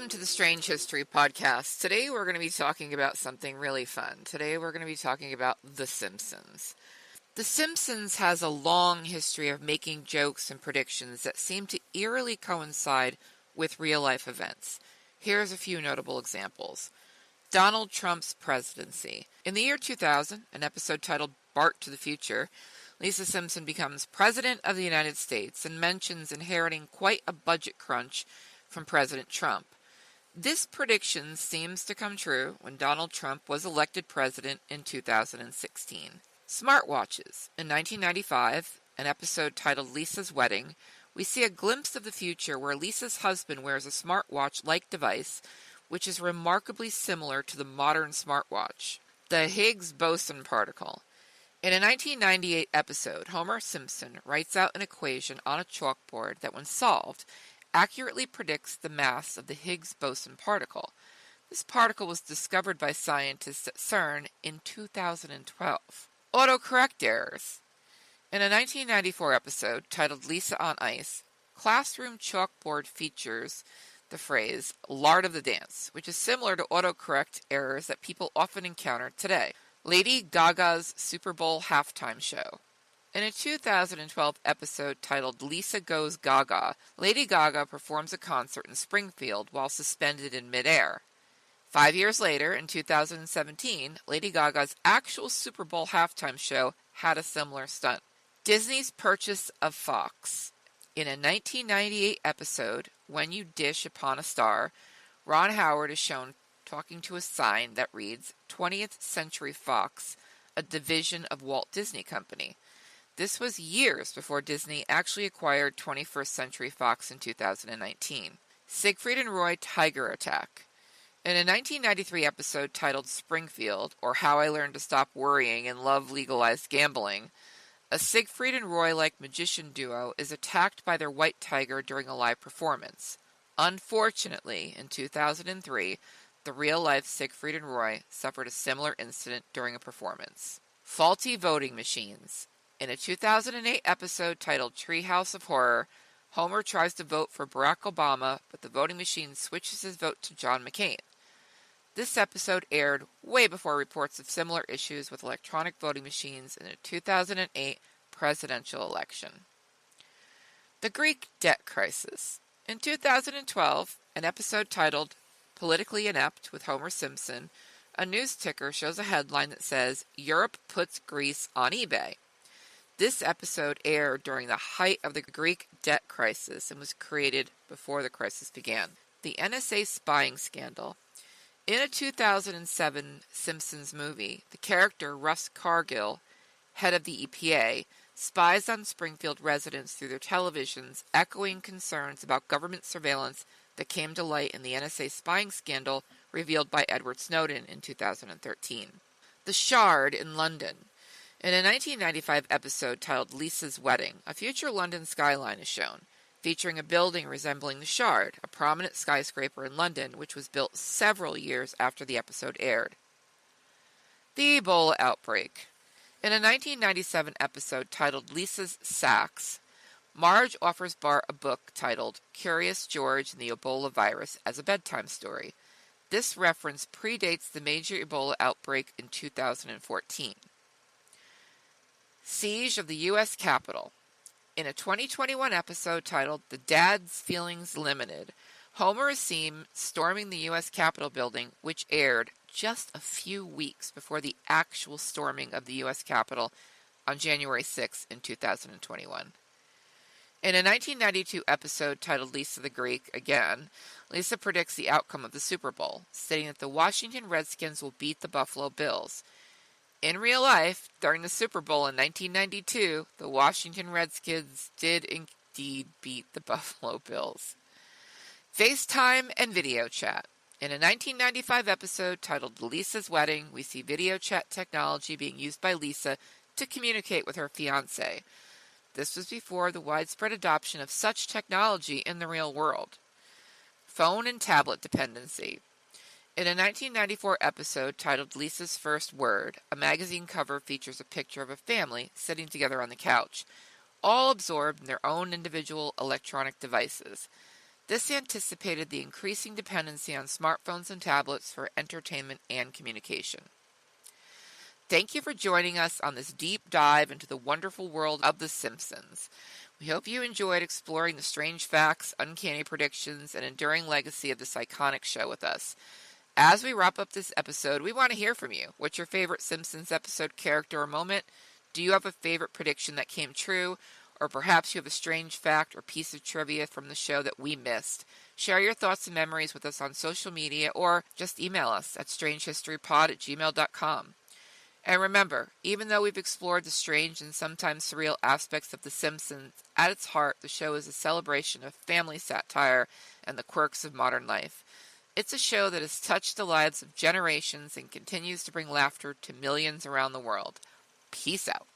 Welcome to the Strange History Podcast. Today we're going to be talking about something really fun. Today we're going to be talking about The Simpsons. The Simpsons has a long history of making jokes and predictions that seem to eerily coincide with real-life events. Here's a few notable examples. Donald Trump's presidency. In the year 2000, an episode titled Bart to the Future, Lisa Simpson becomes President of the United States and mentions inheriting quite a budget crunch from President Trump. This prediction seems to come true when Donald Trump was elected president in 2016. Smartwatches. In 1995, an episode titled Lisa's Wedding, we see a glimpse of the future where Lisa's husband wears a smartwatch-like device, which is remarkably similar to the modern smartwatch. The Higgs boson particle. In a 1998 episode, Homer Simpson writes out an equation on a chalkboard that, when solved, accurately predicts the mass of the Higgs boson particle. This particle was discovered by scientists at CERN in 2012. Autocorrect errors. In a 1994 episode titled Lisa on Ice, classroom chalkboard features the phrase "lard of the dance," which is similar to autocorrect errors that people often encounter today. Lady Gaga's Super Bowl halftime show. In a 2012 episode titled Lisa Goes Gaga, Lady Gaga performs a concert in Springfield while suspended in midair. 5 years later, in 2017, Lady Gaga's actual Super Bowl halftime show had a similar stunt. Disney's purchase of Fox. In a 1998 episode, When You Dish Upon a Star, Ron Howard is shown talking to a sign that reads 20th Century Fox, a division of Walt Disney Company. This was years before Disney actually acquired 21st Century Fox in 2019. Siegfried and Roy Tiger Attack. In a 1993 episode titled Springfield, or How I Learned to Stop Worrying and Love Legalized Gambling, a Siegfried and Roy-like magician duo is attacked by their white tiger during a live performance. Unfortunately, in 2003, the real-life Siegfried and Roy suffered a similar incident during a performance. Faulty voting machines. In a 2008 episode titled Treehouse of Horror, Homer tries to vote for Barack Obama, but the voting machine switches his vote to John McCain. This episode aired way before reports of similar issues with electronic voting machines in a 2008 presidential election. The Greek Debt Crisis. In 2012, an episode titled Politically Inept with Homer Simpson, a news ticker shows a headline that says, Europe puts Greece on eBay. This episode aired during the height of the Greek debt crisis and was created before the crisis began. The NSA spying scandal. In a 2007 Simpsons movie, the character Russ Cargill, head of the EPA, spies on Springfield residents through their televisions, echoing concerns about government surveillance that came to light in the NSA spying scandal revealed by Edward Snowden in 2013. The Shard in London. In a 1995 episode titled Lisa's Wedding, a future London skyline is shown, featuring a building resembling the Shard, a prominent skyscraper in London which was built several years after the episode aired. The Ebola Outbreak. In a 1997 episode titled Lisa's Sacks, Marge offers Bart a book titled Curious George and the Ebola Virus as a bedtime story. This reference predates the major Ebola outbreak in 2014. Siege of the U.S. Capitol. In a 2021 episode titled The Dad's Feelings Limited, Homer is seen storming the U.S. Capitol building, which aired just a few weeks before the actual storming of the U.S. Capitol on January 6 in 2021. In a 1992 episode titled Lisa the Greek, again, Lisa predicts the outcome of the Super Bowl, stating that the Washington Redskins will beat the Buffalo Bills. In real life, during the Super Bowl in 1992, the Washington Redskins did indeed beat the Buffalo Bills. FaceTime and video chat. In a 1995 episode titled Lisa's Wedding, we see video chat technology being used by Lisa to communicate with her fiancé. This was before the widespread adoption of such technology in the real world. Phone and tablet dependency. In a 1994 episode titled Lisa's First Word, a magazine cover features a picture of a family sitting together on the couch, all absorbed in their own individual electronic devices. This anticipated the increasing dependency on smartphones and tablets for entertainment and communication. Thank you for joining us on this deep dive into the wonderful world of The Simpsons. We hope you enjoyed exploring the strange facts, uncanny predictions, and enduring legacy of this iconic show with us. As we wrap up this episode, we want to hear from you. What's your favorite Simpsons episode, character, or moment? Do you have a favorite prediction that came true? Or perhaps you have a strange fact or piece of trivia from the show that we missed? Share your thoughts and memories with us on social media or just email us at strangehistorypod@gmail.com. And remember, even though we've explored the strange and sometimes surreal aspects of The Simpsons, at its heart, the show is a celebration of family satire and the quirks of modern life. It's a show that has touched the lives of generations and continues to bring laughter to millions around the world. Peace out.